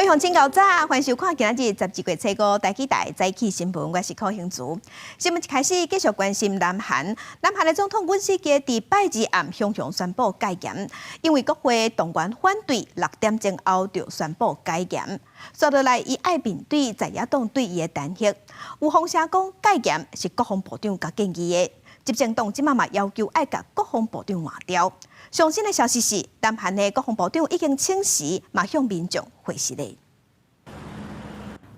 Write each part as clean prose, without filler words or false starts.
各位乡亲高早，欢迎收看今日12月初5台记台早起新闻，我是柯兴竹。新闻一开始继续关心南韩的总统尹锡悦伫拜二暗向宣布戒严，因为国会动员反对，6点钟后就宣布戒严。接落来，伊爱面对在野党对伊的弹劾，有风声讲戒严是国防部长甲建议的。执政党即嘛要求爱甲国防部长换掉。上新的消息是，南韩的国防部长已经请辞，嘛向民众回示的。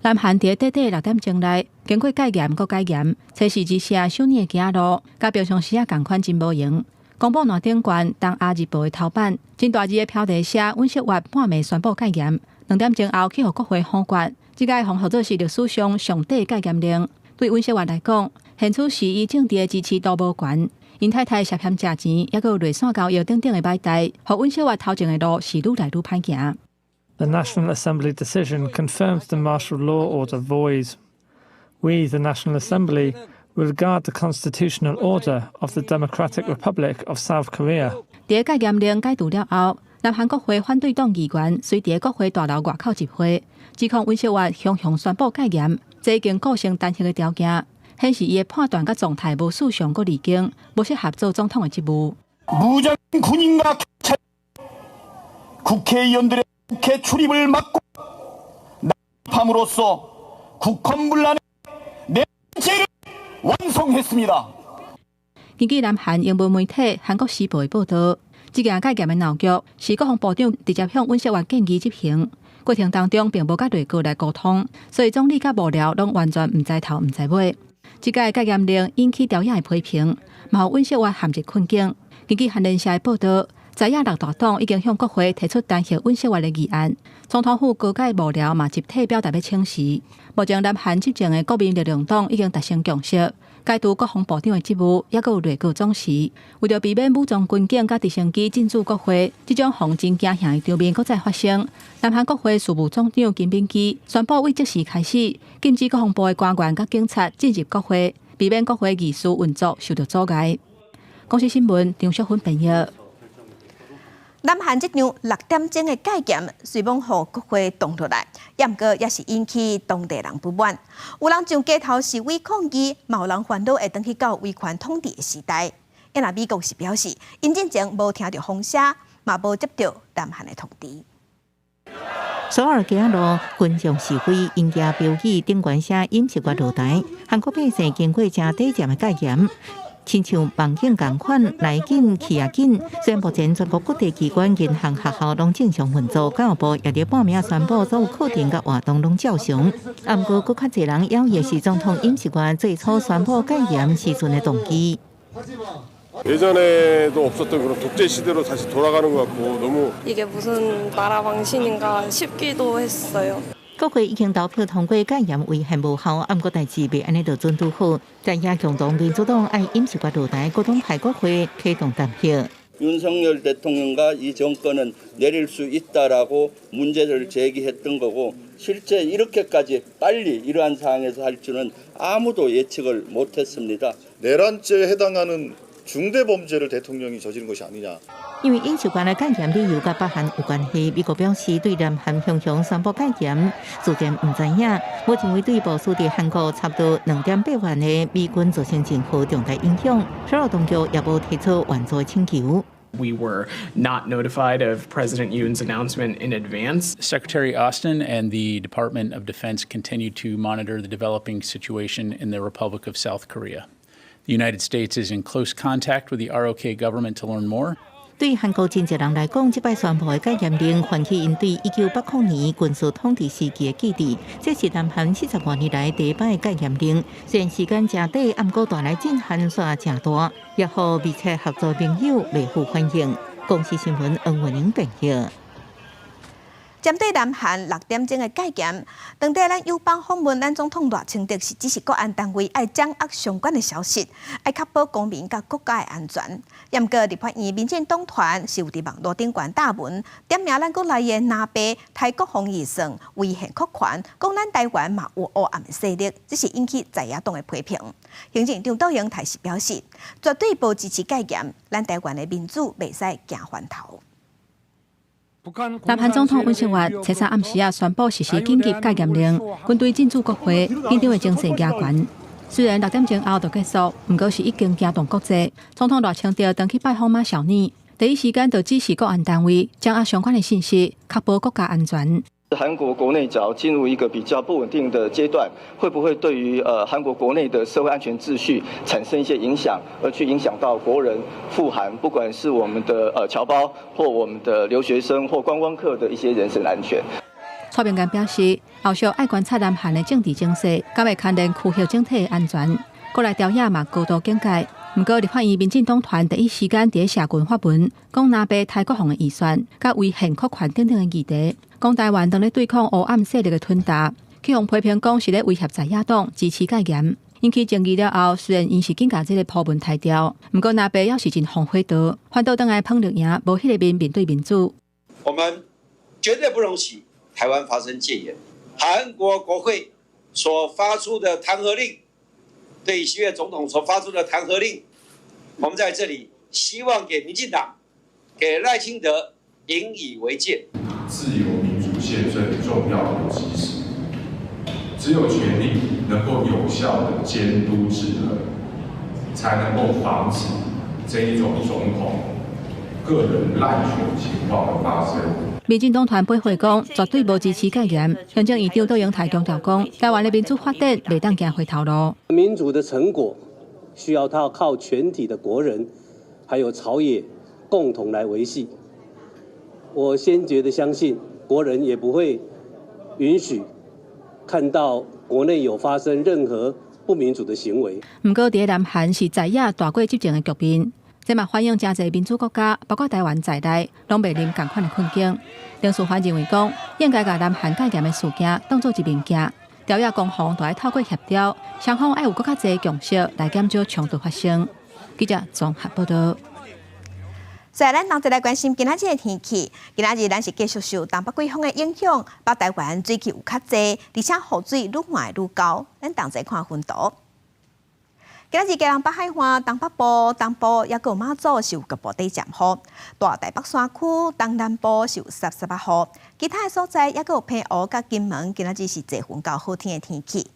南韩伫短短6点钟内，经过戒严、戒严，测试之下首年的行路，甲平常时啊同款真无用。公布南顶悬东亚日报的头版，真大字的标题写尹锡悦半暝宣布戒严，2点钟后去互国会封决。这个封号做是历史上上短戒严令。对尹锡悦来讲，现此时伊政治的支持度无悬。因太太涉嫌食钱，也有累散交易等等的买贷，互尹锡悦头前的路是愈来愈歹行。The National Assembly decision confirms the martial law order void. We, the National Assembly, will regard the constitutional order of the Democratic Republic of South Korea. 在戒严令解除了后，南韩国会反对党议员随在国会大楼外口集会，指控尹锡悦向宣布戒严，这已经构成弹劾的条件。显示伊的判断甲状态无属上个离经，无适合做总统的职务。국회의원들의 국회 출입을 막고 난입함으로써 국헌문란의 내재를 완성했습니다. 根据南韩英文媒体《韩国时报》的报道，这件戒严的闹剧是国防部长直接向尹锡悦建议执行，过程当中并无甲内阁来沟通，所以总理甲幕僚拢完全唔知头唔知尾。这个戒严令引起朝野的批评，嘛有尹锡悦陷入困境。根据韩联社的报道，在野6大党已经向国会提出弹劾尹锡悦的议案，总统府高阶幕僚嘛集体表达要请辞。目前南韩执政的国民力量党已经达成共识，解除国防部长的职务，也有内阁总辞。为了避免武装军警甲直升机进驻国会，这种防真惊吓的场面搁再发生，南韩国会事务总长金敏基宣布为即时开始禁止国防部的官员甲警察进入国会，避免国会议事运作受到阻碍。公司新闻张淑芬编译。南韩这场6点钟的戒严，虽望互国会动落来，不过也是引起当地人不满。有人上街头示威抗议，嘛有人烦恼会回去到威权统治的时代。因为美国是表示，因之前无听到风声，嘛无接到南韩的通知。首尔街路群众示威，因家标语顶悬写尹锡悦落台。韩国百姓经过真短暂的戒严。亲像网警同款，来紧去也紧。虽然目前全国各地机关、银行、学校拢正常运作，教育部也伫半暝宣布所有课程甲活动拢照常。不过，搁较侪人要也是总统尹锡悦最初宣布戒严时阵的动机。 예전에도 없었던 그런 독재 시대로 다시 돌아가는 것 같고 너무 이게 무슨 나라 방식인가 싶기도 했어요. 国会已经投票通过戒严违宪无效，不过代志未安尼就准拄好。在野共同民主党爱尹锡悦落台，各党派国会启动投票。 윤석열 대통령과 이 정권은 내릴 수 있다라고 문제를 제기했던 거고 실제 이렇게까지 빨리 이러한 상황에서 할 줄은 아무도 예측을 못했습니다. 내란죄에 해당하는 중대 범죄를 대통령이 저지른 것이 아니냐. 因为尹锡悦的戒严理由甲北韩有关系，美国表示对南韩向宣布戒严，自然唔知影。目前为对部署伫韩国差不多2.8万的美军造成任何重大影响，所有当局也无提出援助请求。 We were not notified of President Yoon's announcement in advance. Secretary Austin and the Department of Defense continue to monitor the developing situation in the Republic of South Korea. The United States is in close contact with the ROK government to learn more. 对韩国真侪人来讲，这摆宣布的戒严令唤起因对1980年军事统治时期的记忆。这是南韩40多年来第一摆戒严令，虽然时间真短，不过带来震撼煞真大，也互密切合作朋友维护欢迎。公司新闻恩文英编译。 针对南韩6点钟的戒严，当地咱友邦访问咱总统赖清德是指示国安单位爱掌握相关的消息，爱确保公民甲国家的安全。不过，立法院民进党团是有伫网络顶悬大文，点名咱国内的拿白台国防预算违宪扩权，讲咱台湾嘛有黑暗的势力，这是引起在野党的批评。行政长杜英台是表示，绝对无支持戒严，咱台湾的民主袂使行翻头。南韩总统尹锡悦周三暗时宣布实施紧急戒严令，军队进驻国会，紧张的情势加悬。虽然6点钟后就结束，不过是已经惊动国际。总统热强调，登去拜访马小妮，第一时间就指示国安单位掌握相关的信息，确保国家安全。韩国国内只要进入一个比较不稳定的阶段，会不会对于韩国国内的社会安全秩序产生一些影响，而去影响到国人赴韩，不管是我们的侨胞或我们的留学生或观光客的一些人身安全。蔡明干表示，后续爱观察南韩的政治情势，敢会牵连区域整体的安全。国内调野嘛高度警戒。不过，立法院民进党团第一时间伫社群发文，讲拿白台国防的预算，甲违宪扩权等等的议题，讲台湾当咧对抗黑暗势力的吞达，去互批评讲是咧威胁在野党支持戒严，引起争议了后，虽然因是紧甲这个破文抬掉，不过拿白要是真放火刀，反倒当来碰绿营，无迄个面对民主。我们绝对不容许台湾发生戒严。韩国国会所发出的弹劾令，对尹锡悦总统所发出的弹劾令，我们在这里希望给民进党、给赖清德引以为戒。自由民主宪最重要的基石，只有权力能够有效的监督制衡，才能够防止这一种总统个人滥权情况的发生。民进党团配合讲，绝对无支持戒严。行政院长杜永泰强调讲，台湾的民主发展袂当行回头路。民主的成果需要靠全体的国人，还有朝野共同来维系。我坚决的相信，国人也不会允许看到国内有发生任何不民主的行为。不过，伫南韩是在野大过执政的局面。这嘛反映真侪民主国家，包括台湾在内，拢面临同款的困境。林淑环认为讲，应该把南韩戒严的事件当作一面镜，朝野攻防都要透过协调，双方要有更较侪共识来减少冲突发生。记者综合报道。所以，咱再来关心今仔日的天气。今仔日咱是继续受东北季风的影响，北台湾水汽有较侪，而且雨水愈换愈高。咱同齐看分图。今日嘉南北海岸、东北部、东部，也有马祖是有局部地降雨，大台北山区、东南部是有13雨，其他的所在也有澎湖、甲金门，今仔日是侪云到好天的天气。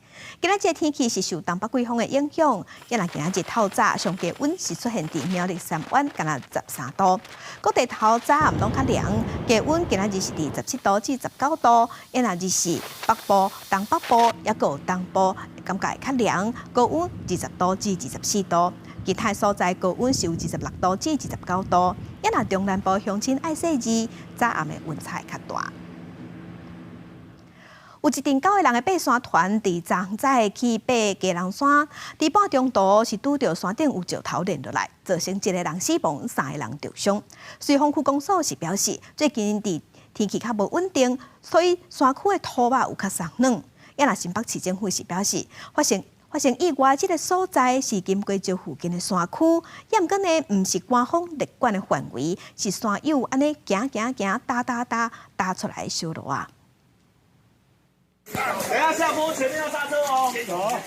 今仔日天气是受东北季风的影响，今日透早上低温是出现伫苗栗山湾，敢若13度。各地透早暗拢较凉，低温今仔日是伫17度至19度。今仔日是北部、东北部也有东部，感觉会较凉，高温20度至24度。其他所在高温是有26度至29度。今仔中南部乡亲爱洗热，早暗的温差会较大。有一阵9个人的爬山团，伫昨早去爬鸡笼山，伫半中途是拄到山顶有石头连落来，造成1个人死亡，3个人受伤。随风区公所是表示，最近伫天气较无稳定，所以山区的土瓦有较松软。也若新北市政府是表示，发生意外这个所在是金瓜石附近的山区，也毋过呢，毋是官方列管的范围，是山友安尼行搭出来的小路啊。等下下坡前面要刹车哦。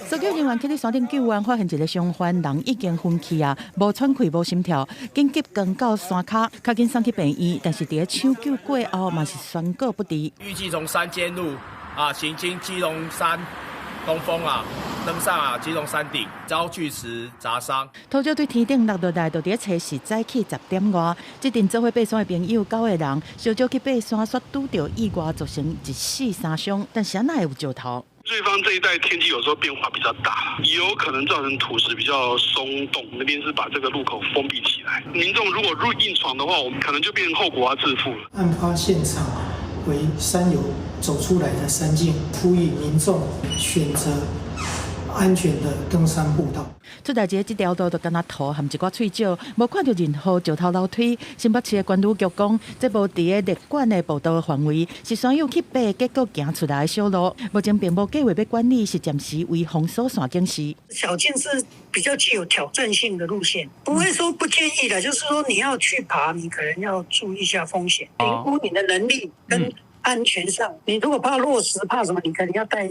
搜救人员去伫山顶救援，发现一个伤患，人已经昏去啊，无喘气、无心跳，紧急赶到山骹，较紧送去病院，但是伫咧抢救过后，嘛是宣告不治。预计从山间路行经基隆山东峰登上基隆山顶，遭巨石砸伤。土石对天顶落落来，就伫咧测试早起10点外，这阵做伙爬山的朋友9个人，小早去爬山，却拄到意外，造成1死3伤，但是哪有石头？瑞芳这一带天气有时候变化比较大，也有可能造成土石比较松动，那边是把这个路口封闭起来。民众如果硬闯的话，我们可能就变成后果要自负了。案发现场为山友走出来的山径，呼吁民众选择安全的登山步道。出代志，这条道就敢若土含一寡碎石，无看到任何石头楼梯。新北市的管理局讲，这无伫个列管的步道范围，是山友去爬，结果行出来的小路。目前并无计划要管理，是暂时为封锁山径时。小径是比较具有挑战性的路线，不会说不建议的，就是说你要去爬，你可能要注意一下风险，评估你的能力跟安全上，你如果怕落石怕什么，你肯定要戴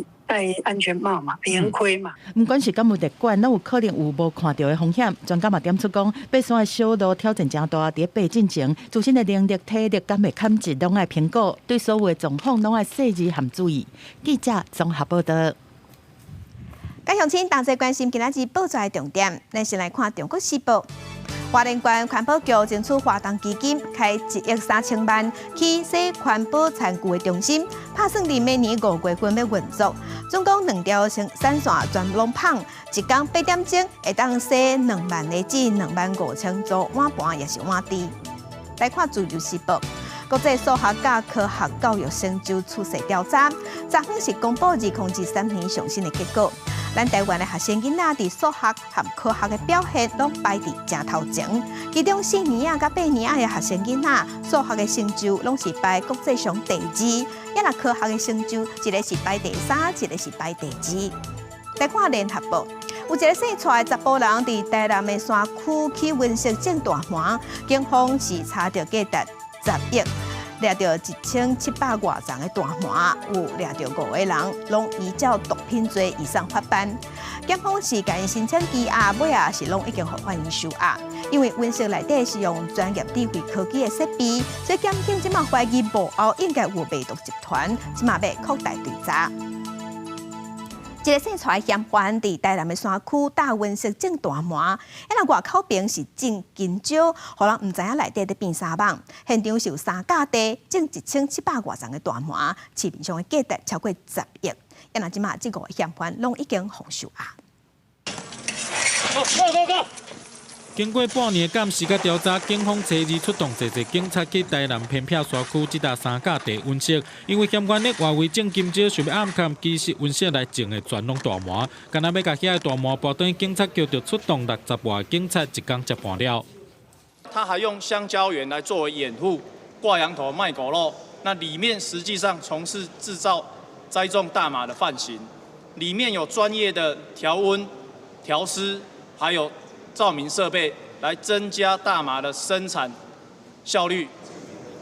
安全帽嘛，免亏嘛。不管是敢有特管，咱有可能有无看到的风险。专家嘛点出讲，爬山的小路挑战真大，伫爬进前，自身的能力、体力敢会堪值，拢爱评估，对所有的状况拢爱细致含注意。记者综合报道。介乡亲同齐关心今仔日报纸的重点，咱先来看《中国时报》。花莲县环保局争取华东基金开1亿3千万去洗环保残余的中心，打算伫明年5月份要运作。总共2条线全拢胖，一天8点钟会当洗2万个至25000组碗盘，也是碗碟。来看《自由时报》。国际数学甲科学教育成就出色调查，昨昏是公布2023年上新的结果。咱台湾的学生囡仔伫数学和科学的表现拢排伫正头前，其中4年啊甲8年啊的学生囡仔，数学的成就拢是排国际上第2，也若科学的成就，一个是排第3，一个是排第2。来看《联合报》，有一个生出来查甫人伫台南的山区去温室种大麻，警方是查到价值10亿。掠到1700多丛的大麻，有掠到5个人，拢依照毒品罪移送法办。检方是甲因申请羁押，尾啊是拢已经互法院收押。因为温室内底是用专业智慧科技的设备，所以检警即马怀疑幕后应该有卖毒集团，即马要扩大追查。一个生出来嫌犯伫台南的山区大温室种大麻，因为外口边是种金蕉，互人唔知影内底在变啥网。现场是有3架地种1700多丛的大麻，市面上的价值超过10亿。因为即马这5个嫌犯拢已经互收押。经过半年监视甲调查，警方初日出动侪警察去台南偏僻山区即搭3架地温室，因为嫌犯咧外围种金蕉，想要暗砍，其实温室内种的全拢大麻，干那要甲遐大麻搬转警察局，就出动60外警察一天接办了。他还用香蕉园来作为掩护，挂羊头卖狗肉，那里面实际上从事制造、栽种大麻的犯行，里面有专业的调温、调湿，还有照明设备来增加大麻的生产效率。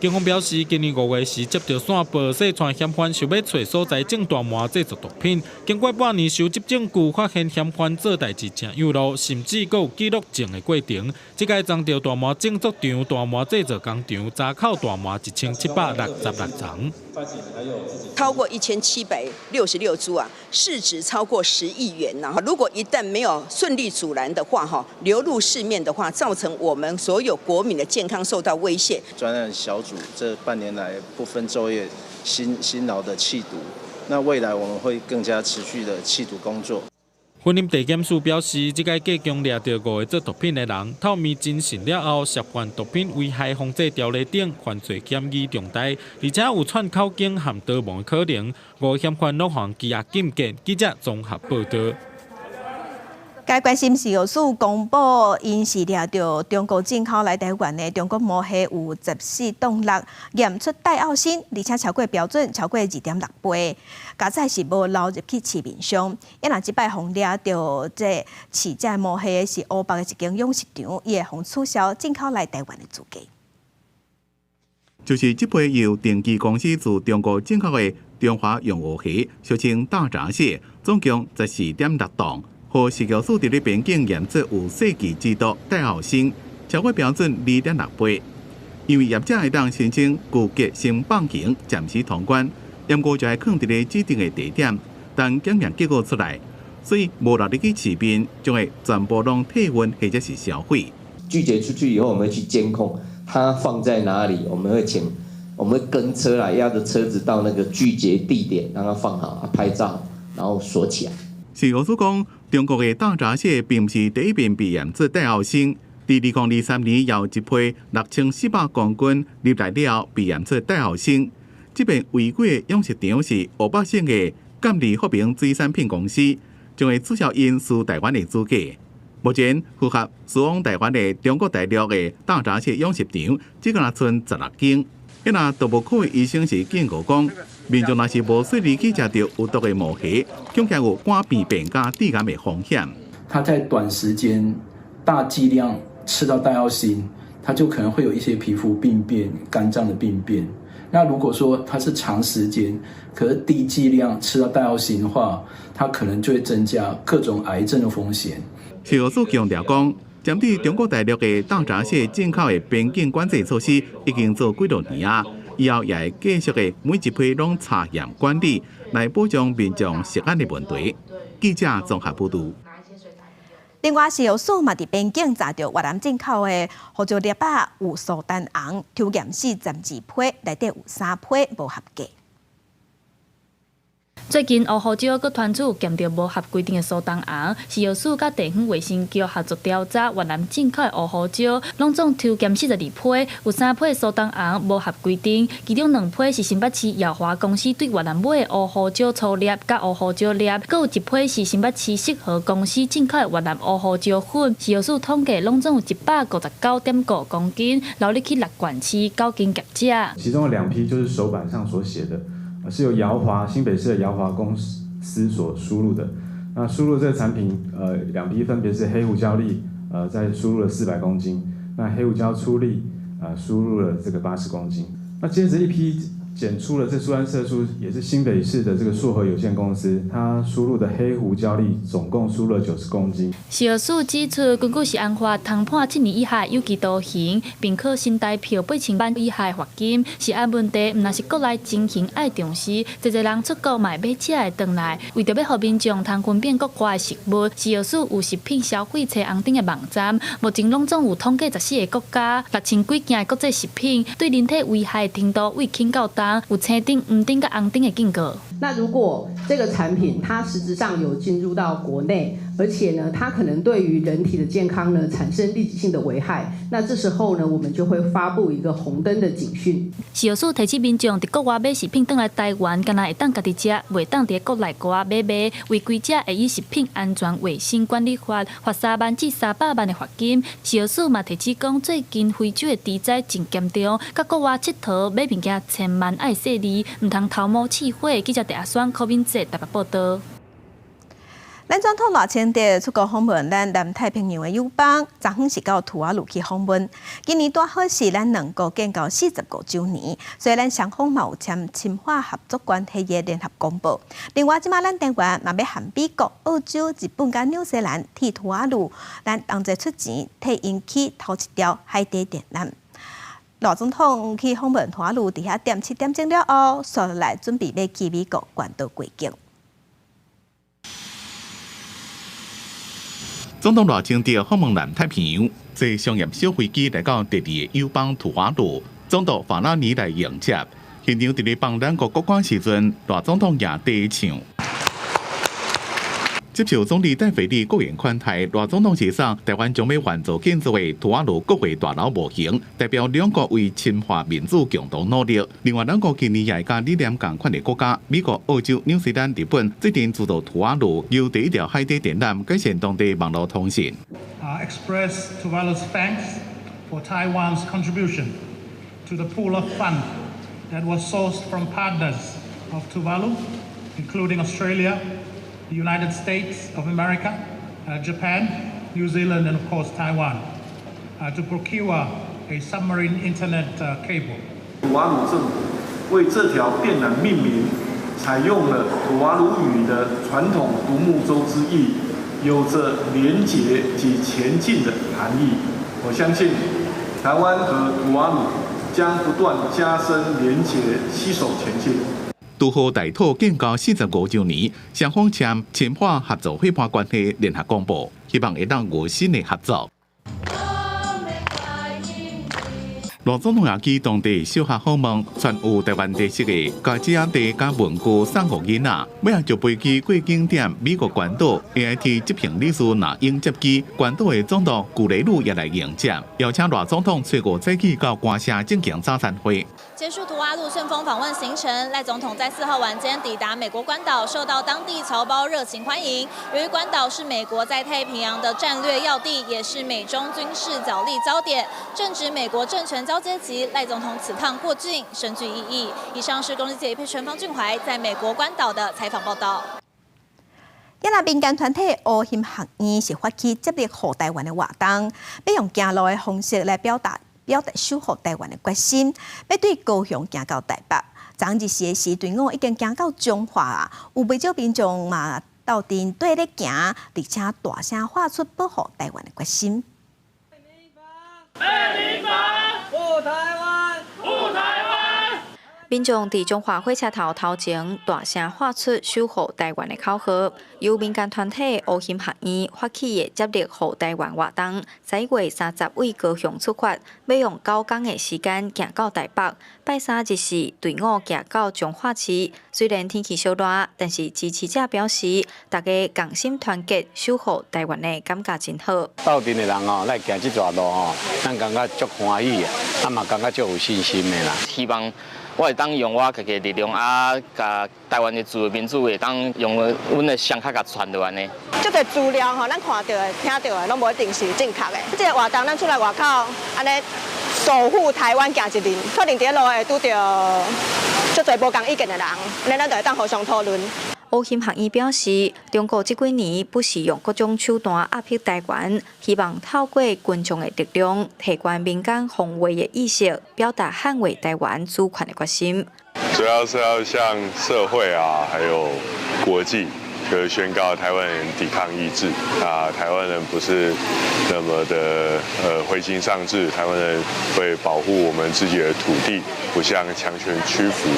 警方表示，今年5月时接到线报，说传嫌犯想要找所在种大麻制作毒品。经过半年收集证据，发现嫌犯做代志真有路，甚至还有记录种的过程。这个樟条大麻种作场、大麻制作工厂、查扣大麻1766丛。超过1766株啊，市值超过10亿元呐！如果一旦没有顺利阻拦的话，流入市面的话，造成我们所有国民的健康受到威胁。专案小组这半年来不分昼夜、辛劳的缉毒，那未来我们会更加持续的缉毒工作。婚姻地检署表示，这个假共掠到5个做毒品的人，透明侦讯了后，涉犯毒品危害防治条例等犯罪嫌疑重大，而且有串口径和逃亡的可能。5个嫌犯落犯羁押禁见。记者综合报道。该关心事务署公布，因是掠到中国进口来台湾的中国毛蟹有14吨6，验出戴奥辛，而且超过标准，超过2.6倍。加载是无流入去市面上。因若即摆互掠到这饲这毛蟹是乌北的一间养殖场，伊会互取消进口来台湾的资格。就是这批由定期公司自中国进口的中华养鹅蟹，俗称大闸蟹，总共14.6吨。和食药署伫咧边境验出有世纪之毒戴奥辛，超过标准2.6倍。因为业者会当申请拒绝性放行，暂时通关，验过就会放伫咧指定的地点，等检验结果出来，所以无落入去市面，就会全部拢退运或者是销毁。拒绝出去以后，我们会去监控它放在哪里，我们会跟车来押着车子到那个拒绝地点，让它放好，拍照，然后锁起来。食药署讲，中国的大闸蟹并不是第一遍被验出戴奥辛。伫2023年，有一批6400公斤入来了被验出戴奥辛。这边违规的养殖场是乌北省的监理发明水产品公司，将会取消因输台湾的资格。目前符合输往台湾的中国大陆的大闸蟹养殖场，只敢剩16间。因那动物科的医生是警告讲，民众若是无顺利去食到有毒的毛蟹，恐惊有肝病变加致癌的风险。它在短时间大剂量吃到戴奥辛，它就可能会有一些皮肤病变、肝脏的病变。那如果说它是长时间，可是低剂量吃到代奥辛的话，它可能就会增加各种癌症的风险。食药署强调讲，针对中国大陆的大闸蟹进口的边境管制措施已经做几多年啊，以后也会继续的每一批拢查验管理，来保障民众食安的问题。记者综合报道。另外，食药署嘛伫边境查到越南进口的胡椒粒啊有苏丹红，抽验42批，内底有3批无合格。最近，乌胡椒佮团主检到无合规定的苏丹红，食药署甲地方卫生局合作调查越南进口的乌胡椒，拢总抽检42批，有3批苏丹红无合规定，其中2批是新北市耀华公司对越南买的乌胡椒粗粒甲乌胡椒粒，佮有1批是新北市适合公司进口的越南乌胡椒粉。食药署统计拢总有159.5公斤，留入去6县市9间业者。其中的2批就是手板上所写的。是由新北市的耀华公司所输入的。那输入这个产品，2批分别是黑胡椒粒，再输入了400公斤，那黑胡椒粗粒，输入了这个80公斤。那接着1批检出了这苏安色素，也是新北市的这个硕和有限公司，它输入的黑胡椒粒总共输入了90公斤。食药署指出，根据食安法，通判7年以下有期徒刑，并可新台票8000万以下罚金。食安问题，毋但是国内情形爱重视，侪侪人出国买买吃的回来，为着要互民众通分辨各国的食物，食药署有食品消费车红顶的网站，目前拢总有统计14个国家6000几件国际食品对人体危害的程度为轻到重。有青丁、黄丁、跟红丁的警告。那如果这个产品它实质上有进入到国内，而且呢，它可能对于人体的健康呢产生立即性的危害，那这时候呢，我们就会发布一个红灯的警讯。食药署提醒民众，伫国外买食品返来台湾，敢若会当家己食，袂当伫国内国买卖。违规者会以食品安全卫生管理法罚3万至300万的罚金。食药署嘛提醒讲，最近非洲的猪仔真严重，甲国外佚佗买物件千万爱细腻，唔通偷摸试火。记者第选柯敏哲台北报道。咱总统赖清德出国访问咱南太平洋的友邦，昨昏是到图瓦卢去访问。今年刚好是咱两国建交45周年，所以咱双方嘛有签深化合作关系的联合公报。另外，即马咱台湾嘛要和美国、澳洲、日本甲纽西兰替图瓦卢，咱同齐出钱替因起头一条海底电缆。赖总统去访问图瓦卢，伫遐点7点钟了后，续来准备要去美国关岛过境。总统赖清德访问南太平洋，坐商业小飞机来到第2个友邦图瓦卢，总统法拉尼来迎接。现场伫咧帮咱国国歌时阵，赖总统也第一唱。接受总理戴斐利国宴款待，赖总统协商台湾将要援助建造的图瓦卢国会大楼模型，代表两国为深化民主共同努力。另外，两国今年也会甲理念同款的国家，美国、澳洲、纽西兰、日本制定资助图瓦卢由第1条海底电缆改善当地网络通信。Express Tuvalu's thanks for Taiwan's contribution to the pool of funds that was sourced from partners of Tuvalu, including Australia.The United States of America, Japan, New Zealand, and of course Taiwan, to procure a submarine internet cable. 图瓦卢政府为这条电缆命名，采用了图瓦卢语的传统独木舟之意，有着连结及前进的含义。我相信，台湾和图瓦卢将不断加深连结，携手前进。拄好大土建交45周年，双方签深化合作伙伴关系联合公报，希望会当有新的合作。赖总统也去当地小学访问，传有台湾特色的家姐茶加文具送互囡仔。每日就飞机过景点美国关岛 AIT 执行理事那英接机，关岛的总统古雷鲁也来迎接，邀请赖总统随5早起到官舍进行早餐会。结束图瓦卢顺风访问行程，赖总统在4号晚间抵达美国关岛，受到当地侨胞热情欢迎。由于关岛是美国在太平洋的战略要地，也是美中军事角力焦点，正值美国政权交接期，赖总统此趟过境深具意义。以上是公司记者陈方俊怀在美国关岛的采访报道。越南民间团体乌心学院是发起接力护台湾的活动，要用行路的方式来表达表达守护台湾的决心，要对高雄行到台北。昨日时时队伍已经行到彰化啊，有不少民众嘛斗阵对咧行，而且大声喊出保护台湾的决心。护台湾，护台湾。民众伫中华火车头前大声喊出守护台湾的口号，由民间团体乌心学院发起的接力护台湾活动，在月30为高雄出发，要用9天的时间行到台北。拜三日时，队伍行到彰化市，虽然天气小热，但是支持者表示，大家共心团结，守护台湾的感觉真好。斗阵的人哦，来行这段路哦，咱感觉足欢喜的，嘛感觉足有信心的啦。希望我会当用我家己的力量甲台湾的自由民主会当用阮的双脚甲传落安尼。这个资料咱看到的、听到的，拢无一定是正确的。这个活动咱出来外口，安尼守护台湾行一阵，可能伫路会拄到足侪无共意见的人，咱就会当互相讨论。乌心学院表示，中国这几年不时用各种手段压迫台湾，希望透过群众的力量，提高民间防卫的意识，表达捍卫台湾主权的决心。主要是要向社会啊，还有国际，就是宣告台湾人抵抗意志啊，台湾人不是那么的灰心丧志，台湾人会保护我们自己的土地，不向强权屈服，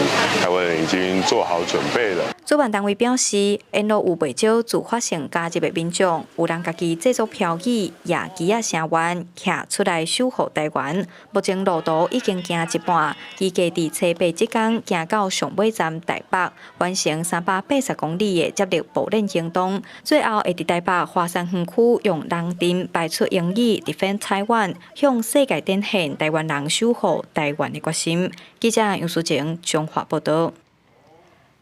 台湾人已经做好准备了。主办单位表示，沿路有不少自发性加入的民众，有人家己制作标语、野旗啊、声援，站出来守护台湾。目前路途已经行一半，预计伫初8这天行到上尾站台北，完成380公里的接力步练行动。最后会伫台北华山园区用人阵摆出英语 Defend Taiwan， 向世界展现台湾人守护台湾的决心。记者杨淑晴彰化报道。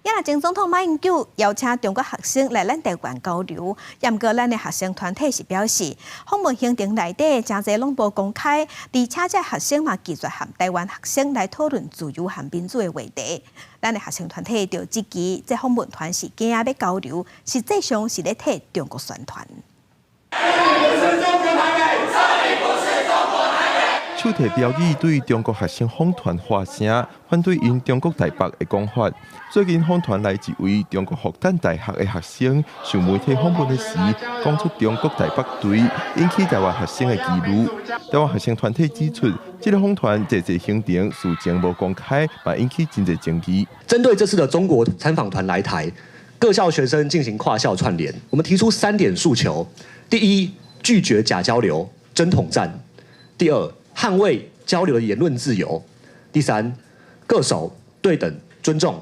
也前总统马英九邀请中国学生来咱台湾交流，不过咱的学生团体是表示，访问行程内底真侪拢无公开，而且这学生嘛拒绝和台湾学生来讨论自由和民主的话题。咱的学生团体就质疑，这访问团是假要交流，实际上是咧替中国宣传。手提标语对中国学生访团发声，反对因中国台北的讲法。最近访团来一位中国复旦大学的学生，受媒体访问的时，讲出中国台北队，引起台湾学生的嫉妒。台湾学生团体指出，这个访团这行程事前无公开，嘛引起真侪争议。针对这次的中国参访团来台，各校学生进行跨校串联，我们提出3点诉求：第一，拒绝假交流、真统战；第二，捍卫交流的言论自由；第三，恪守对等、尊重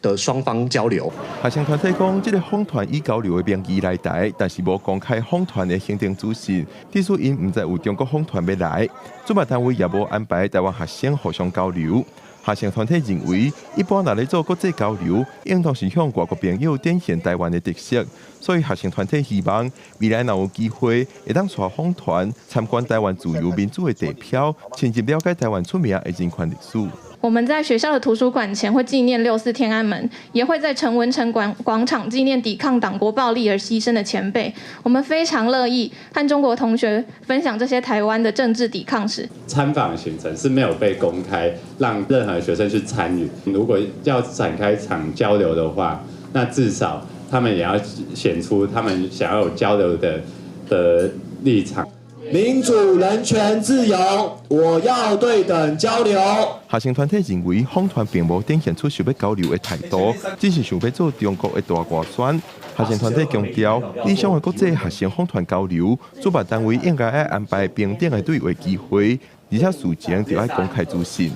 的双方交流。学生团体讲，这个访团以交流的名义来台，但是无公开访团的行程资讯，提出因唔知有中国访团要来，主办单位也无安排台湾学生互相交流。学生团体认为，一般若咧做国际交流，应当是向外国朋友展现台湾的特色，所以学生团体希望未来若有机会，会当带访团参观台湾自由民主的地标，深入了解台湾出名的人权历史。我们在学校的图书馆前会纪念6·4天安门，也会在陈文成广场纪念抵抗党国暴力而牺牲的前辈。我们非常乐意和中国同学分享这些台湾的政治抵抗史。参访行程是没有被公开，让任何学生去参与。如果要展开场交流的话，那至少他们也要显出他们想要有交流的立场。民主、人权、自由，我要对等交流。学生团体认为，访团并无展现出想要交流的态度，只是想要做中国的大外宣。学生团体强调，理想的国际学生访团交流，主办单位应该要安排平等的对话机会，而且事前就要公开资讯。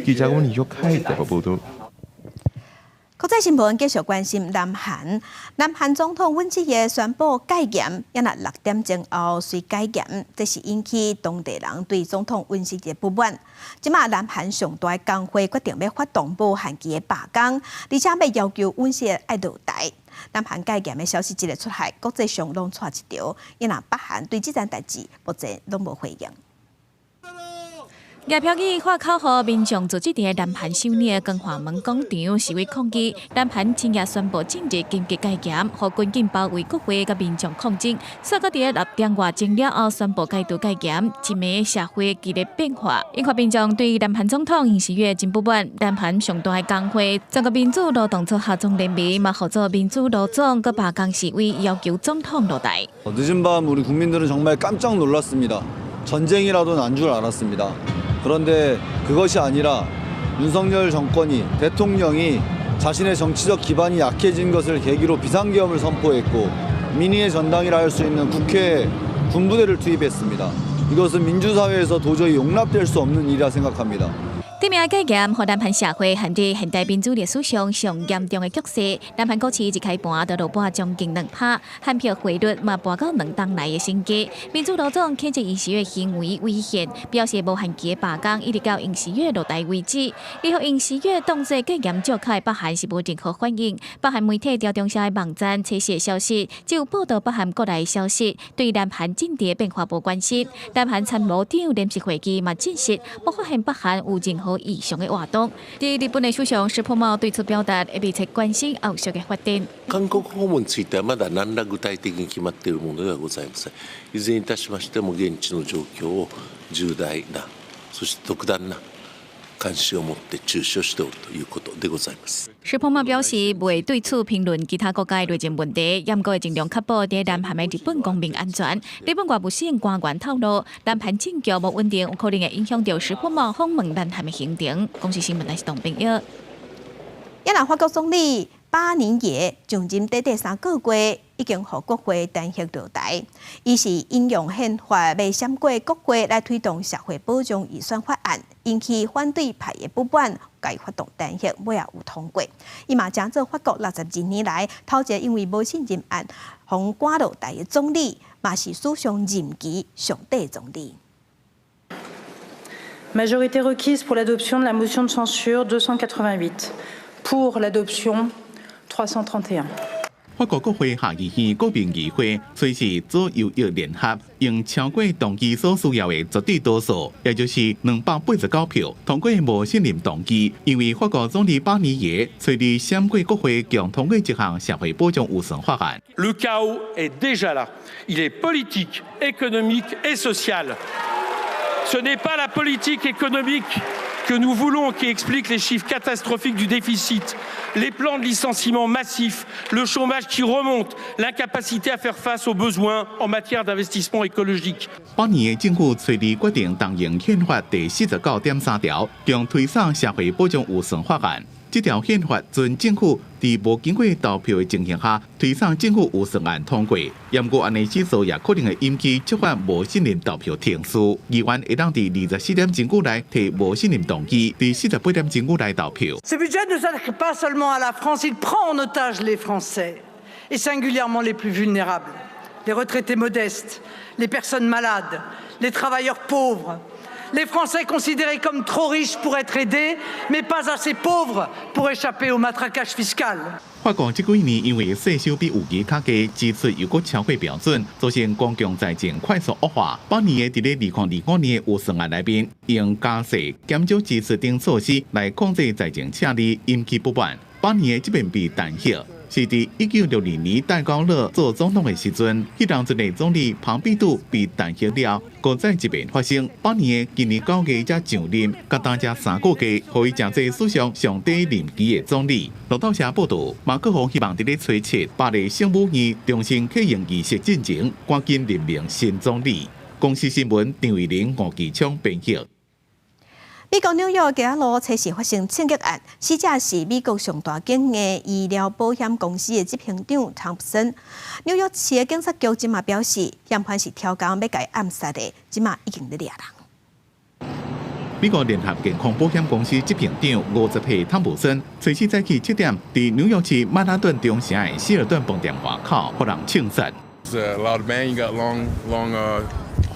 记者阮李玉凯台北报道。国际新闻继续关心南韩。南韩总统尹锡悦宣布戒严，也那6点钟后随戒严，这是引起当地人对总统尹锡悦不满。即马南韩上大工会决定要发动无限期的罢工，而且要要求尹锡悦爱落台。南韩戒严的消息一日出来，国际上拢带一条，也那北韩对这件代志目前拢无回应。夜票机发口号，民众组织伫南盘首尔光华门广场示威抗议。南盘深夜宣布正日紧急戒严，互军警包围国会，甲民众抗争。萨个伫6点外钟了后宣布戒严，一暝社会激烈变化，引发民众对南盘总统尹锡悦真不满。南盘上大的工会全国民主劳动组下总联盟嘛合作民主劳总佮罢工示威，要求总统落台。 늦은 밤 우리 국민들은 정말 깜짝 놀랐습니다. 전쟁이라도 난 줄 알았습니다. 그런데 그것이 아니라 윤석열 정권이 대통령이 자신의 정치적 기반이 약해진 것을 계기로 비상계엄을 선포했고 민의의 전당이라 할 수 있는 국회에 군부대를 투입했습니다. 이것은 민주사회에서 도저히 용납될 수 없는 일이라 생각합니다. 对面戒严，互南盘社会陷入现代民主历史上上严重的局势。南盘股市一开盘就落盘将近2%，含票汇率嘛盘到2档内的新低。民主劳总谴责尹锡悦行为危险，表示无限期的罢工一直到尹锡悦落台为止。以后尹锡悦当作戒严召开北韩是无任何反应。北韩媒体调中社的网站测试的消息，只有报道北韩国内的消息，对南盘政治变化无关心。南盘参谋长联席会议嘛证实，无发现北韩有任何 异常的活動。日本的首相石破茂對此表達密切關心後續嘅發展。韓国訪問についてはまだ何ら具体的に決まっているものではございません。いずれにいたしましても現地の状況を重大なそして特段な関心を持って注視をしておるということでございます。石破茂表示，未對此評論其他國家內政問題，嚴格會盡量確保在南韓嘅日本公民安全。日本外務省官員透露，南韓政局無穩定，有可能會影響到石破茂訪問南韓嘅行程。公司新聞係董炳耀。越南法國總理巴年耶從今短短3個月已經和國會單獨落台，伊是引用憲法未審過國會來推動社會保障預算法案，引起反對派嘅不滿，該發動單獨尾也有通過。伊嘛將做法國62年來頭一個因為無信任案互趕落台嘅總理，嘛是史上任期上短總理。 Majorité requise pour l'adoption de la motion de censure 288, pour l'adoption 331. 法国国会下议院国民议会随时左右翼联合，用超过动议所需要的绝对多数，也就是289票通过无信任动议。因为法国总理巴尼耶随日审过国会共通过一项社会保障预算法案。Le chaos est déjà là. Il est politique, économique et social. Ce n'est pas la politique économique que nous voulons qui explique les chiffres catastrophiques du déficit, les plans de licenciement massifs, le chômage qui remonte, l'incapacité à faire face aux besoins en matière d'investissement écologique. 巴尼耶政府随日决定动用宪法第49.3条，将推送社会保障预算法案。 这条宪法准政府在无经过投票的情形下推送政府预算案通过，严格按呢指数也可能会引起触发无信任投票停事。议员会当在24點鐘久內提無信任動議，在48點鐘久內投票。Ce budget ne s'attaque pas seulement à la France, il prend en otage les Français, et singulièrement les plus vulnérables, les retraités modestes, les personnes malades, les travailleurs pauvres. Les Français considérés comme trop riches pour être aidés, mais pas assez pauvres pour échapper au matraquage fiscal. 法國這幾年因為稅收比預期較低，支出又過超過標準，造成公共財政快速惡化。巴尼耶在2025年的預算案內面，用加稅、減少支出等措施來控制財政赤字，引起不滿。巴尼耶這邊被彈劾。 是在1960年戴高樂做總統的時陣，迄當陣的總理龐畢度被彈劾了，個再一遍發生。巴尼耶今年9月才上任，甲當才3個月，互伊成為史上上短任期的總理。路透社報道，馬克宏希望在咧催促巴黎聖母院重新啟用儀式進程，趕緊任命新總理。公司新聞張偉玲、吳其昌編譯。 美國紐約嘅一路測試發生槍擊案，死者是美國上大間嘅醫療保險公司嘅執行長湯普森。紐約市嘅警察局今嘛表示，嫌犯是挑工要甲伊暗殺嘅，今嘛已經在抓人。美國聯合健康保險公司執行長50歲湯普森，隨時早起7點，喺紐約市曼哈頓中城嘅希爾頓飯店外口，互人槍殺。It's a loud bang. You got long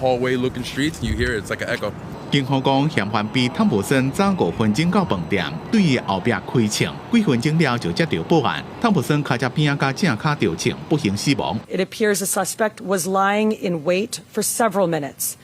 hallway-looking streets. You hear it. It's like an echo. 警方講，嫌犯比湯普森早5分鐘到飯店，對伊後壁開槍，幾分鐘了就接到報案。湯普森腳隻邊甲正腳著槍，不幸死亡。It appears the suspect was lying in wait for several minutes.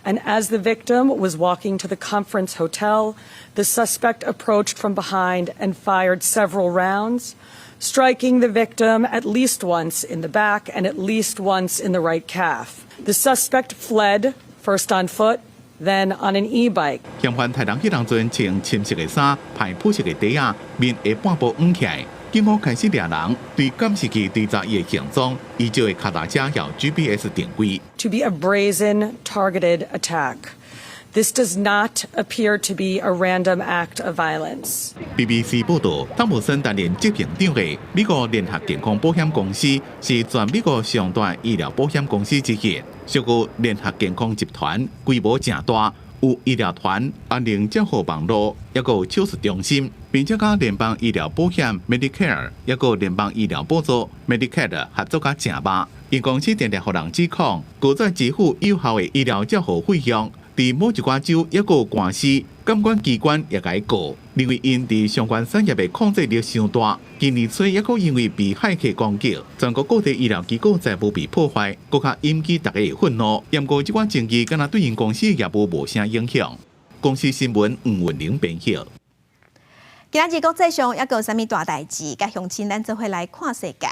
And as the victim was walking to the conference hotel, the suspect approached from behind and fired several rounds, striking the victim at least once in the back and at least once in the right calf. The suspect fled, first on foot, then on an e-bike. 嫌犯太人迄当阵穿深色的衫，派朴色的底仔，面下半部弯起来。警方开始掠人，对监视器追查伊的行踪，依照的脚踏车有 GPS 定位。To be a brazen, targeted attack. This does not appear to be a random act of violence. BBC 报道，汤姆森担任执行长的美国联合健康保险公司是全美国上大医疗保险公司之一，属于联合健康集团，规模正大，有医疗团、安宁照护网络，也有手术中心，并且甲联邦医疗保险 Medicare， 也有联邦医疗补助 Medicaid 合作甲正密。因公司常常互人指控，拒绝支付有效的医疗照护费用。伫某一寡州也有官司，监管机关也该告，因为因伫相关产业的控制力伤大。今年初也因为被骇客攻击，全国各地医疗机构财务被破坏，更加引起大家的愤怒。不过，这款争议敢若对因公司的业务无啥影响。公司新闻黄文玲编辑。今日国际上也有啥物大代志？甲乡亲咱做伙来看世界。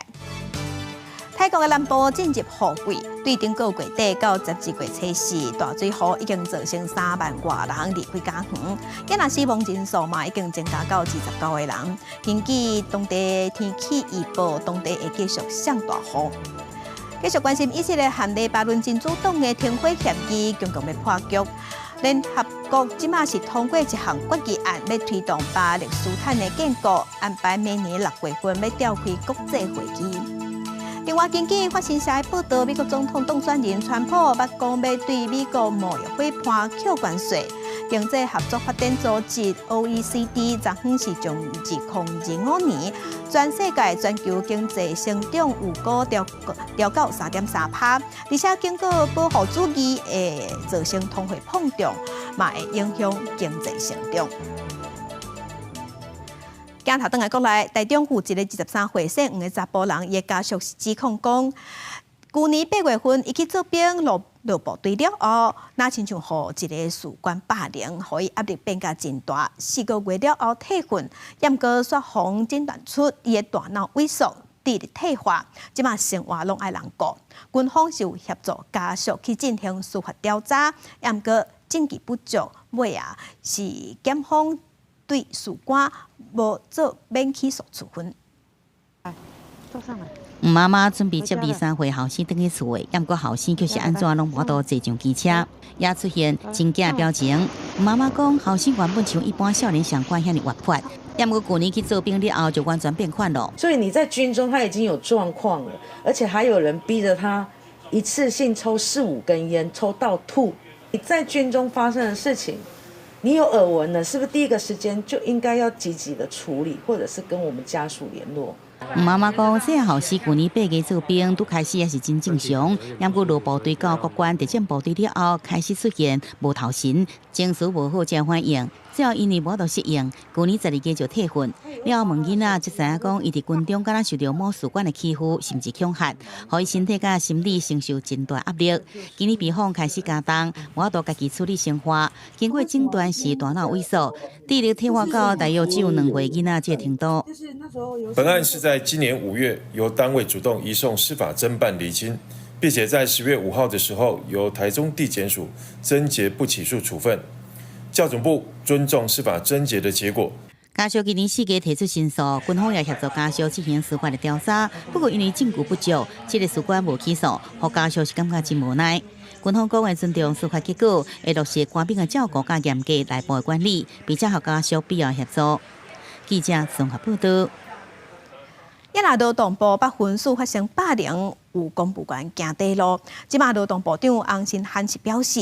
泰国的南部进入雨季，对顶个月底到12月初4，大水雨已经造成3万多人离开家园，今仔死亡人数嘛已经增加到29个人。根据当地天气预报，当地会继续上大雨。继续关心以色列和黎巴嫩真主党的停火协议强强要破局。联合国即马是通过一项决议案，要推动巴勒斯坦的建国，安排明年6月份要召开国际会议。另外，根据法新社报道，美国总统当选人川普捌讲要对美国贸易伙伴扣关税。经济合作发展组织 OECD 昨天是从2025年全世界全球经济成长预估调到3.3%，而且经过保护主义会造成通货膨胀，嘛会影响经济成长。今头转来国内，台中有一个23岁姓黄的查甫人，伊家属指控讲，去年8月份伊去做兵落部队了后，那亲像互一个士官霸凌，互伊压力变甲真大。4个月了后退训，验过血红诊断出伊的大脑萎缩、智力退化，即马生活拢爱人顾。军方是有协助家属去进行司法调查，验过证据不足，尾啊是检方对士官无做免起诉处分。坐上来。妈妈准备接23岁后生回去厝的，不过后生就是安怎拢无多坐上机车，也出现真假表情。妈妈讲后生原本像一般少年上官遐尼活泼，不过去年去做兵了后就完全变款了。所以你在军中他已经有状况了，而且还有人逼着他一次性抽4、5根烟，抽到吐。你在军中发生的事情，你有耳闻了，是不是第一个时间就应该要积极的处理，或者是跟我们家属联络？妈妈讲，这后生去年8月做兵，拄开始也是真正常，不过落部队到国关地震部队了后，开始出现无头神，情绪无好，才反应。最后因为无法适应，去年12月就退训。了后问囡仔，才知影讲，伊伫军中敢若受到某士官的欺负，甚至恐吓，互伊身体甲心理承受真大压力。今年病房开始加重，无法度家己处理生活。经过诊断是大脑萎缩，智力退化到大约只有2岁囡仔这个程度。本案是在今年5月由单位主动移送司法侦办厘清，并且在10月5号的时候由台中地检署侦结不起诉处分。校准部尊重司法侦结的结果。家属今年4月提出申诉，军方也协助家属进行司法的调查，不过因为证据不足，这个士官无起诉，互家属是感觉真无奈。军方讲会尊重司法结果，会落实官兵的照顾甲严格内部的管理，并且互家属必要协助。记者综合报道。亚拿劳动部北分署发生霸凌，有公务员行地路。即马劳动部长洪新汉是表示，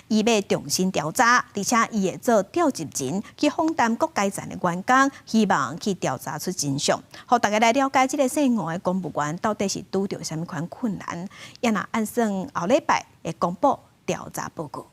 伊要重新调查，而且伊会做调集人去访谈各阶层的员工，希望去调查出真相，互大家来了解这个姓吴的公务员到底是拄着什么款困难。亚拿按算后礼拜会公布调查报告。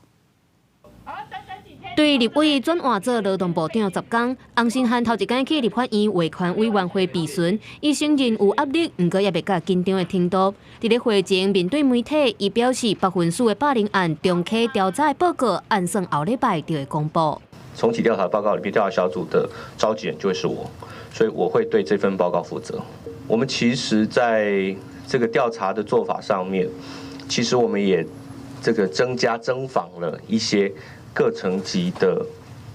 对为立委转换做劳动部长10天，洪新汉头一天去立法院维权委员会质询，伊承认有压力，不过也未到紧张的程度。伫咧会前面对媒体，伊表示白分数的霸凌案中期调查报告按算后礼拜就会公布。重启调查报告里面，调查小组的召集人就会是我，所以我会对这份报告负责。我们其实在这个调查的做法上面，其实我们也这个增访了一些各层级的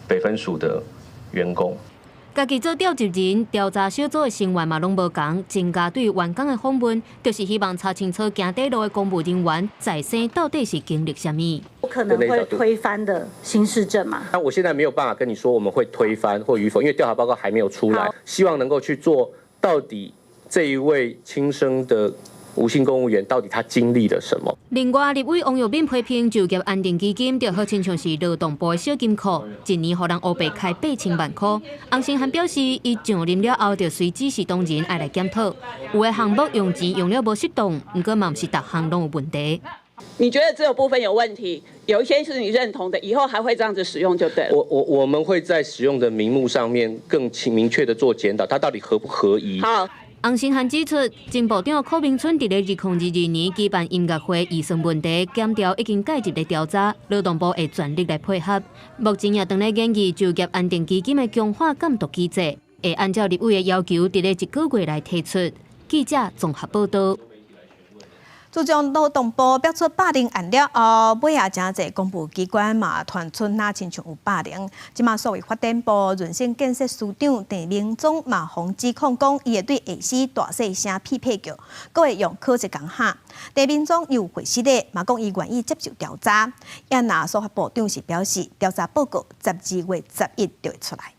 北分署的员工。家己做调集人，调查小组的成员嘛拢无共，增加对员工的访问，就是希望查清楚行底路的公务人员在生到底是经历什么。有可能会推翻的新市政嘛？那我现在没有办法跟你说我们会推翻或与否，因为调查报告还没有出来。希望能够去做到底这一位轻生的无薪公务员到底他经历了什么？另外，立委王耀敏批评就业安定基金就好亲像是劳动部的小金库，一年互人黑白开8000万块。洪新汉表示，伊上任了后，就随指示同仁爱来检讨，有的项目用钱用了无适当，不过嘛不是各项拢有问题。你觉得这个部分有问题，有一些是你认同的，以后还会这样子使用就对了。我们会在使用的名目上面更明确的做检讨，它到底合不合宜。好。洪新汉指出，前部长柯明春伫咧2022年举办音乐会预算问题检调已经介入咧调查，劳动部会全力来配合。目前也正咧研议就业安定基金的强化监督机制，会按照立委的要求，伫咧1个月来提出。记者综合报道。自从劳动部标出霸凌案了后，尾也真侪公务机关嘛传出哪亲像有霸凌。即马所谓发展部润性建设司长郑明忠嘛，防指控讲，伊会对下司大细声匹配叫，阁会用科技讲下。郑明忠又回息咧，嘛讲伊愿意接受调查。也那司法部长是表示，调查报告12月11就会出来。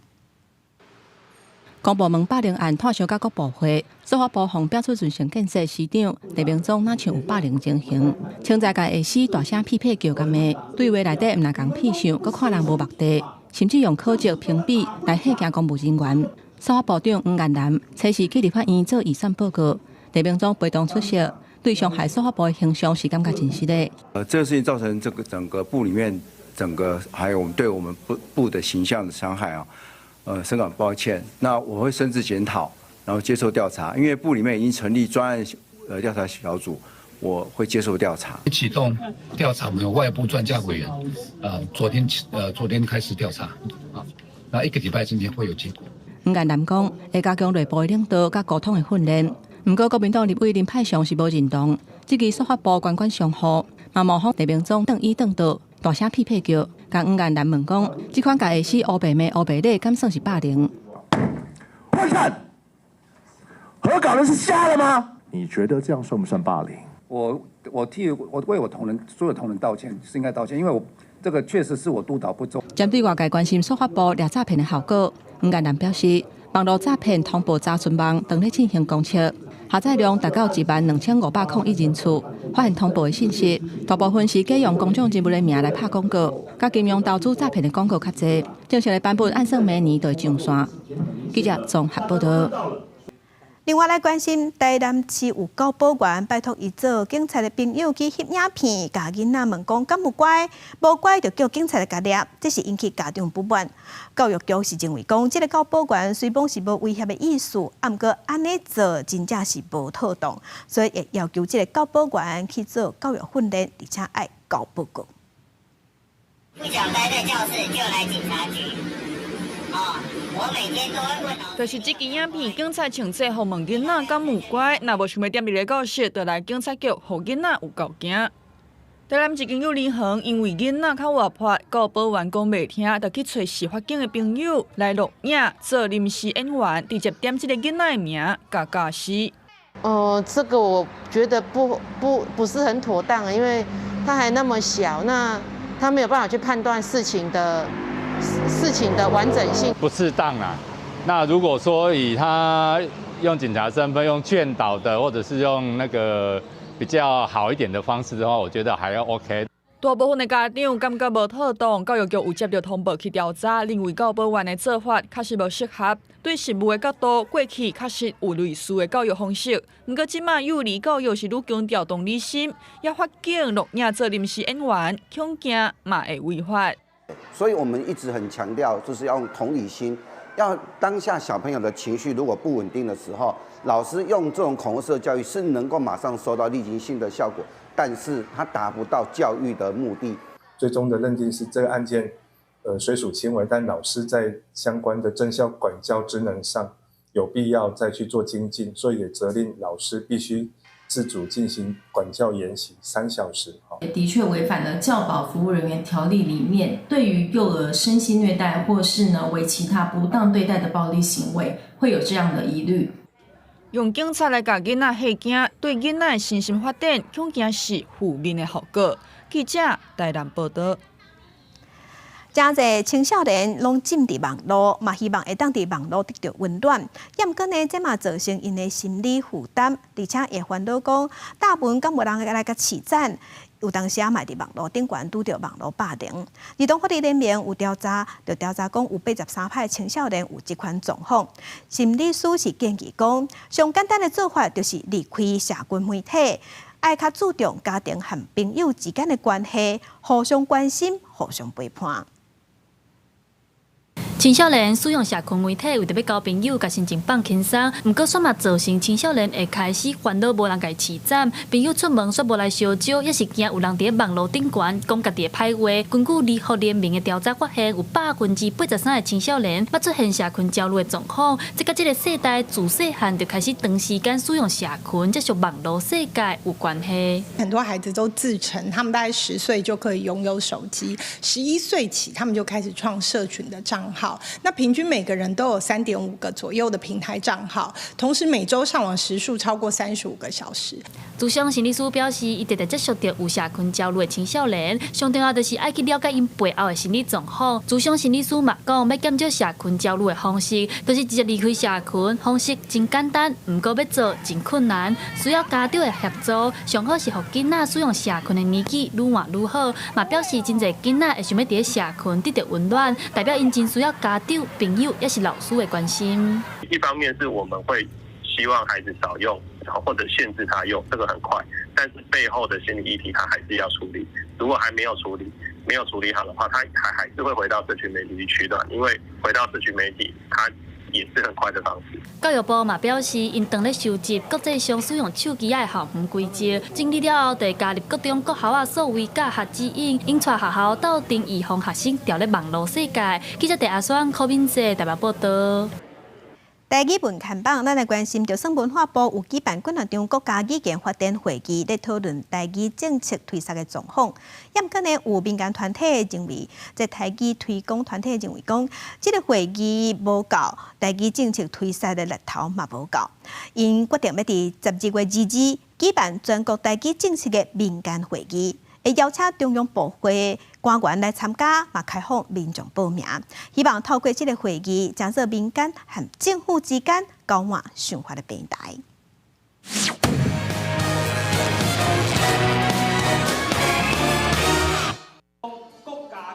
公部门霸凌案拓销到各部会，司法部方标出润性建设司长郑明忠哪像有霸凌情形，称在甲下司大声匹配叫咁的，对话内底毋但讲屁想，阁看人无目的，甚至用科技屏蔽来吓惊公务人员。司法部长黄彦南初时去立法院做预算报告，郑明忠陪同出席，对伤害司法部的形象是感觉真实的。这个事情造成这个整个部里面还有我们对我们部的形象的伤害啊。深感抱歉。那我会深自检讨，然后接受调查。因为部里面已经成立专案调查小组，我会接受调查。启动调查，我们有外部专家委员，昨天开始调查，那1个礼拜之内会有结果。黄彦南讲，会加强内部的领导甲沟通的训练。不过，国民党立委林派上是无认同，这个司法部关上户，嘛模仿郑明忠转移转到大声匹配叫。甲黄彦南问讲，这款甲下司黑白骂、黑白咧，敢算是霸凌？快看，核稿人是瞎了吗？你觉得这样算不算霸凌？我为我所有同仁道歉，是应该道歉，因为我这个确实是我督导不周。针对外界关心司法部掠诈骗的效果，黄彦南表示，网络诈骗通报查询网正在进行公测。下载量达到12501人次，发现通报的信息，大部分是假用公众人物的名来拍广告，甲金融投资诈骗的广告较侪。正式的版本按算明年就会上线。记者综合报道。另外来关心，台南市有高保员拜托伊做警察的朋友去翕影片，甲囡仔问讲敢有乖，无乖就叫警察来甲抓，这是引起家长不满。教育局是认为讲，这个高保员虽讲是无威胁的意思，毋过安尼做真正是无妥当，所以会要求这个高保员去做教育训练，而且爱交报告。不想待在教室就来警察局。我每天都会问老师。就是这支影片，警察穿制服问囡仔敢有乖，若无想要踮入个教室，就来警察局，互囡仔有够惊。台南一间幼儿园因为囡仔较活泼，告保员讲袂听，就去找司法警的朋友来录影，做临时演员，直接点这个囡仔的名，甲教师。这个我觉得不是很妥当，因为他还那么小，那他没有办法去判断事情的完整性，不适当啊。那如果说以他用警察身份用劝导的，或者是用那个比较好一点的方式的话，我觉得还要 OK。大部分的家长感觉无妥当，教育局有接到通报去调查，认为教保员的做法确实无适合。对实务的角度，过去确实有类似的教育方式，不过即马幼儿教育是愈强调同理心，也发警录影做临时演员，恐惊嘛会违法。所以我们一直很强调，就是要用同理心，要当下小朋友的情绪如果不稳定的时候，老师用这种恐吓式的教育是能够马上收到立即性的效果，但是它达不到教育的目的。最终的认定是这个案件，虽属轻微，但老师在相关的正校管教职能上有必要再去做精进，所以也责令老师必须自主进行管教研习3小时。的确违反了教保服务人员条例里面对于幼儿身心虐待或是呢为其他不当对待的暴力行为，会有这样的疑虑。用警察来甲囡仔吓惊，对囡仔的身心发展恐惊是负面的后果。记者台南报道。真侪青少年拢浸伫网络，嘛希望会当伫网络得到温暖。也毋过呢，这嘛造成因的心理负担，而且会烦恼讲，大部分敢无人来甲饲赞。有当时啊，嘛伫网络顶悬拄着网络霸凌。儿童法律联盟有调查讲有83%的青少年有这款状况。心理师是建议讲，上简单的做法就是离开社群媒体，爱较注重家庭和朋友之间的关系，互相关心，互相陪伴。青少年使用社群媒体为着要交朋友、甲心情放轻松，毋过煞嘛造成青少年会开始烦恼无人甲伊饲赞，朋友出门煞无来相招，也是惊有人伫网络顶悬讲家己的歹话。根据儿福联盟的调查发现，有83%的青少年捌出现社群焦虑的状况，这甲这个世代自细汉就开始长时间使用社群，接触网络世界有关系。很多孩子都自称，他们大概10岁就可以拥有手机，11岁起他们就开始创社群的账号。那平均每个人都有3.5个左右的平台账号，同时每周上网时数超过35个小时。咨商心理师表示，伊直直接触到有社群焦虑的青少年，上重要就是爱去了解因背后的心理状况。咨商心理师嘛讲，要减少社群焦虑的方式，就是直接离开社群，方式真简单，不过要做真困难，需要家长的协助。上好是互囡仔使用社群的年纪愈晚愈好。嘛表示真侪囡仔会想要伫社群得到温暖，代表因真需要家长、朋友也是老师的关心。一方面是我们会希望孩子少用，或者限制他用，这个很快，但是背后的心理议题他还是要处理。如果还没有处理好的话，他还是会回到社群媒体去取暖，因为回到社群媒体，他也是很快的方式。教育部嘛表示，因正咧收集国际上使用手机的校园规则，整理了后，会加入各种各校啊所谓教学指引，引带学校斗阵预防学生掉入网络世界。记者阿双柯敏姐台北报道。台语文看榜，咱来关心着算文化部有举办几多场国家语言发展会议，来讨论台语政策推动的状况。也毋过呢，有民间团体认为，在台语推广团体认为讲，这个会议无够，台语政策推动的力头嘛无够。因决定要伫12月22日举办全国台语政策的民间会议。会邀请中央部会官员来参加，嘛开放民众报名，希望透过这个会议，将做民间和政府之间交换想法的平台。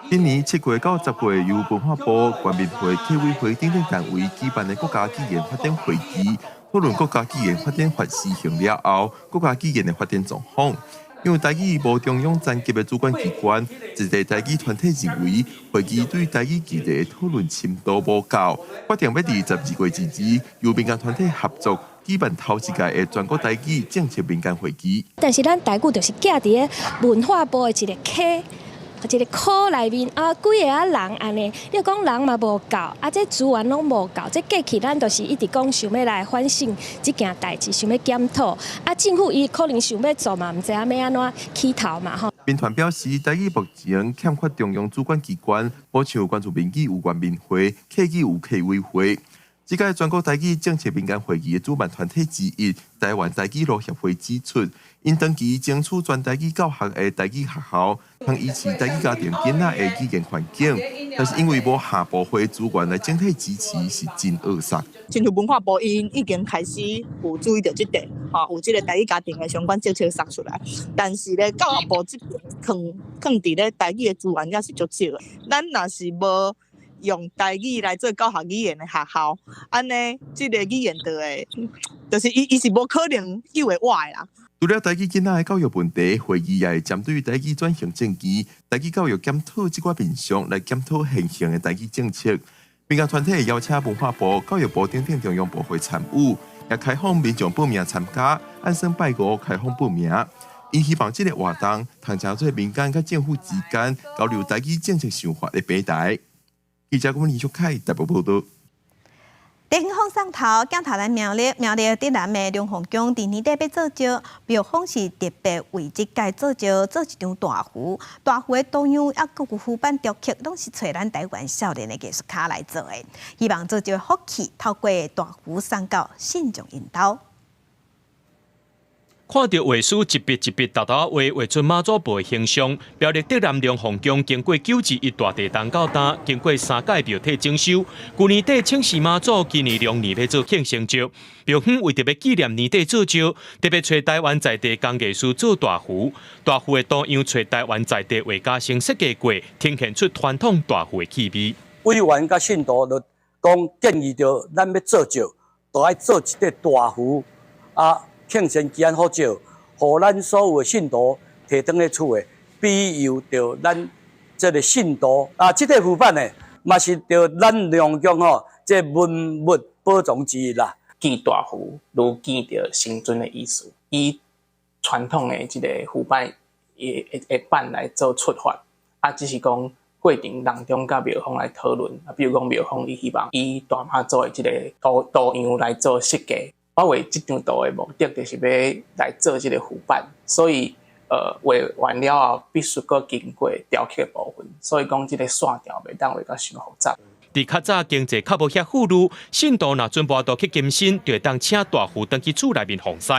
今年7月到10月，由文化部、全民会、客委会等等单位举办的国家语言发展会议，讨论国家语言发展法施行了后，国家语言的发展状况。因为台语无中央层级的主管机关，一个台语团体认为，会议对台语议题的讨论深度无够，决定要伫12月22日，由民间团体合作举办头一届的全国台语政策民间会议。但是咱台语就是架伫文化部的一个科。一个科内面啊，几个人安尼，你讲人嘛无够，这资源拢无够，这过去咱就是一直讲想要来反省这件代志，想要检讨。政府伊可能想要做嘛，唔知影要安怎起头嘛吼。民团表示，台语目前欠缺中央主管机关，无像关注民语有原民会，客语有客委会。这届全国台语政策民间会议的主办团体之一，台湾台语路协会指出，因长期争取全台语教学的台语学校，通维持台语家庭囡仔的语言环境，但是因为无下部会资源来整体支持，是真扼杀。亲像文化部因已经开始有注意到这点，有这个台语家庭的相关政策送出来，但是咧教育部这边放伫咧台语的资源也是足少的，咱若是无用台语来做教学语言的学校，安尼这个语言就是伊是无可能有会活的啦。除了台语囡仔的教育问题，会议也会针对台语转型正期、台语教育检讨这个面向来检讨现行的台语政策。民间团体邀请文化部、教育部等等中央部会参与，也开放民众报名参加，按生拜五开放报名。因希望这个活动通成做民间甲政府之间交流台语政策想法的平台。记者李淑凯台北报道。地方放送头，镜头来苗栗伫南的龙凤宫，伫年底要做招，庙方是特别为这届做招做一张大壶。大壶的图样啊，各个浮板雕刻，拢是找咱台湾少年的艺术家来做的，希望做招的福气透过大壶送到信众因兜。看到画师一笔一笔沓沓画出妈祖婆的形象，苗栗德南龙凤宫经过91大地动到担，经过3届庙体整修，去年底请示妈祖，今年龙年要做庆成招。庙方为特别纪念年底做招，特别找台湾在地工艺师做大壶。大壶的图样找台湾在地画家先设计过，呈现出传统大壶的气味。委员甲信徒就讲建议着咱要做招，就爱做一个大壶啊。庆生期间好招，互咱所有的信徒摕倒去厝的，庇佑着咱这个信徒啊，这个浮板呢，嘛是着咱龙宫吼，这文物保存之一啦。见大壶，如见着神尊的意思，以传统的这个浮板的板来做出发，啊，只是讲过程当中甲庙方来讨论，啊，比如讲庙方伊希望以大妈祖的这个图样来做设计。我画这张图的目的，就是要来做这个浮板，所以画完了后，必须搁经过雕刻的部分，所以讲这个线条袂当画到伤复杂。伫较早经济较无遐富裕，信徒若准备到去金身，就会当请大壶登去厝内面奉祀。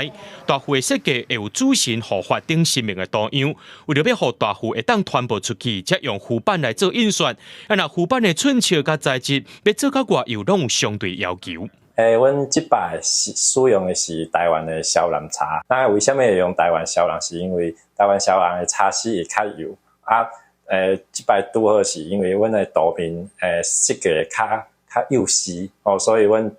大壶的设计会有主神护法等神明的图样，为了要互大壶会当传播出去，则用浮板来做印刷。若浮板的寸尺甲材质要做较外又拢有相对要求。阮即摆使用的是台湾的小蓝茶。那为什么会用台湾小蓝？是因为台湾小蓝的茶丝会较油啊。即摆拄好是因为阮的图片设计较幼细哦，所以阮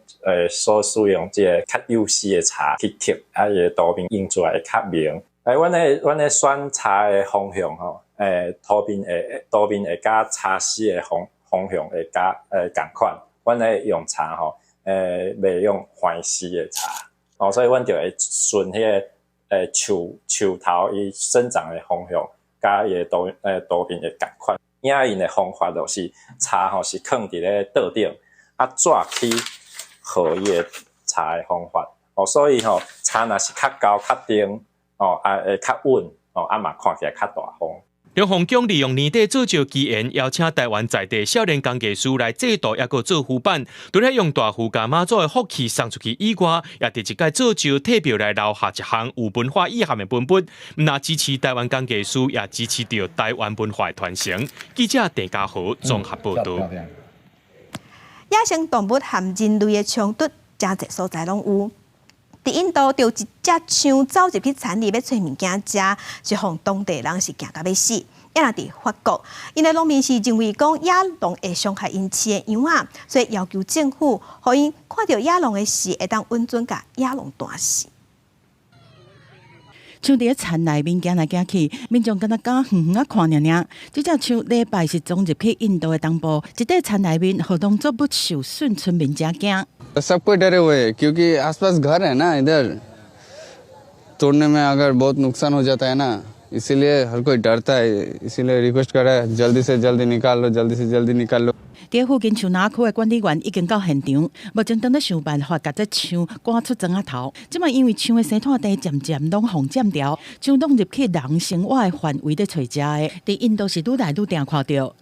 所使用这个较幼细的茶去贴，啊，伊的图片印出来会较明。阮的选茶的方向吼，图片会甲茶丝的方向会甲共款。阮咧用茶吼。袂用环丝的茶，哦，所以阮就会顺迄个树头伊生长的方向，甲伊的图片会共款。影印的方法就是茶吼是放伫咧桌顶，啊纸去和伊的茶的方法，哦，所以吼茶若是较高较定，哦啊会较稳，哦啊嘛看起来较大方。龙凤宫利用年底做招期缘，邀请台湾在地少年工艺师来制作，也个做浮板。除了用大壶甲妈祖的福气送出去以外，也伫一届做招特别来留下一项有文化意涵的文本，那支持台湾工艺师，也支持着台湾文化的传承。记者郑家豪综合报道。野生动物含人类的冲突，真侪所在拢有。伫印度，就一只象走入去田里要找物件食，是互当地人是惊到要死。也若伫法国，因的农民是认为讲野狼会伤害因饲的羊仔，所以要求政府，互因看到野狼的时，会当稳准甲野狼断死。像伫田内面行来行去，民众敢若敢远远啊看尔尔。这只象礼拜是装入去印度的东部，一块田内面，互动作不受损，村民真惊。सब कोई डरे हुए हैं क्योंकि आसपास घर है ना इधर तोड़ने में अगर बहुत नुकसान हो जाता है ना इसीलिए हर कोई डरता है इसीलिए रिक्वेस्ट कर रहा है जल्दी से जल्दी निकाल लो जल्दी से जल्दी निकाल लो。伫附近树林区的管理员已经到现场，目前正在想办法把这象赶出庄仔头。即卖因为象的生态地渐渐拢互占掉，象拢入去人生活的范围咧找食的，伫印度是愈来愈常看到。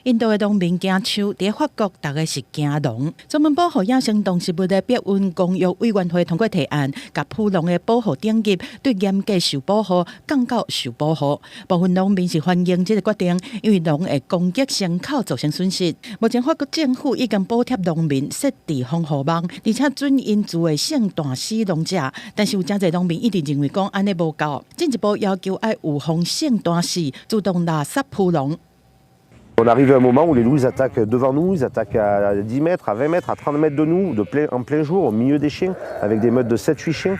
印度的农民惊象，伫法国大概是惊狼。专门保护野生动植物的白云公约委员会通过提案，甲普龙的保护等级对严格受保护降到受保护。部分农民是欢迎这个决定，因为狼会攻击牲口造成损失。目前法国政府已经补贴农民设置防护网，而且准因自卫性断死龙者。但是有真侪农民一直认为讲安尼无够，进一步要求要有防性断死，主动垃圾普龙。On arrive à un moment où les loups ils attaquent devant nous, ils attaquent à 10 mètres, à 20 mètres, à 30 mètres de nous, en plein jour, au milieu des chiens, avec des meutes de 7-8 chiens.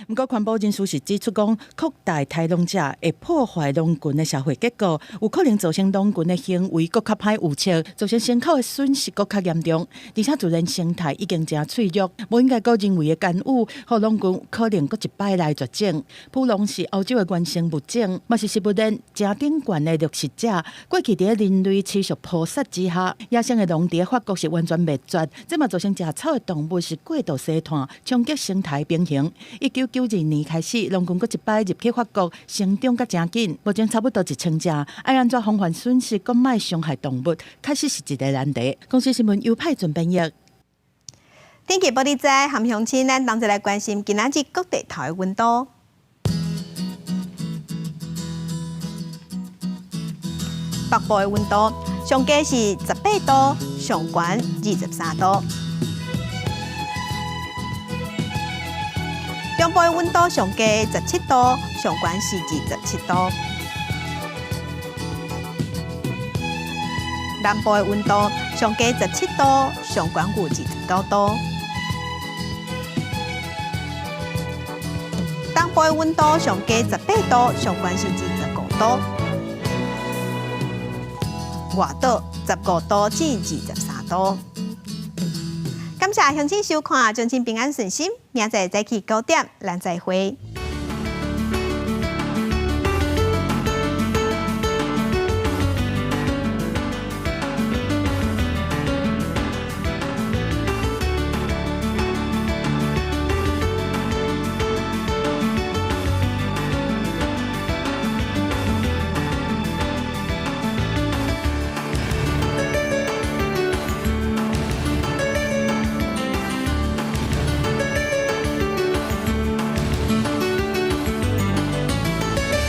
不过环保人士是指出讲，扩大台农者会破坏农群的社会结构，有可能造成农群的行为更较歹预测，造成牲口的损失更较严重。而且自然生态已经真脆弱，无应该个人为的干预，互农群可能搁一摆来绝种。普农是欧洲的原生物种，嘛是食物链正顶悬的掠食者。过去伫人类持续捕杀之下，野生的农伫法国是完全灭绝，这嘛造成食草的动物是过度生态，冲击生态平衡。1992年开始，农群搁一摆入去法国，成长甲真紧，目前差不多1000只。爱安怎防范损失，搁卖伤害动物，确实是一个难题。公司新闻由派准编译。天气报道在含乡亲，咱同齐来关心今仔日各地头的温度。北部的温度上低是18度，上悬23度。中部的温度上低17度，上悬是27度。南部的温度上低17度，上悬有29度。东部的温度上低18度，上悬是25度。外岛15度至23度。感谢乡亲收看，祝您平安顺心。明仔载早起9点，咱再会。